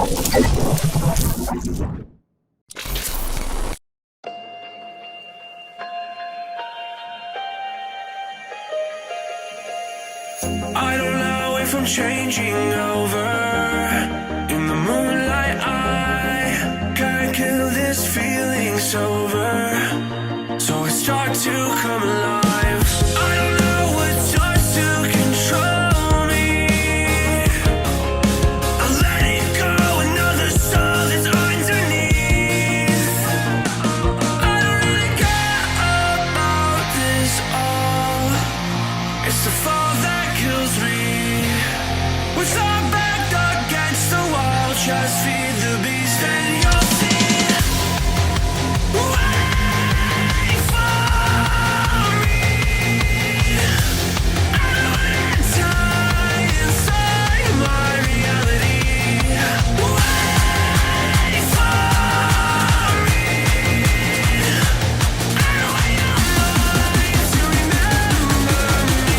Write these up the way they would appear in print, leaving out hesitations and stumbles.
I don't know if I'm changing over. In the moonlight I can't kill this feeling sober. So I start to come alive. I don't know what starts to control me. I let it go, another soul that's underneath. I don't really care about this all. It's the fall that kills me. With our back against the wall, just feed the beast and you'll see. Wait for me. I don't die inside my reality. Wait for me. I don't want your mind to remember me.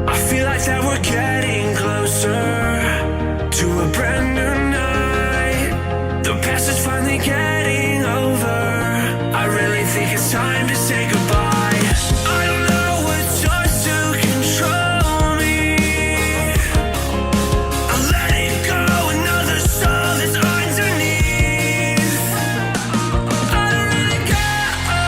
I feel like that we're getting closer to a brand new night. The past is finally getting over. I really think it's time to say goodbye.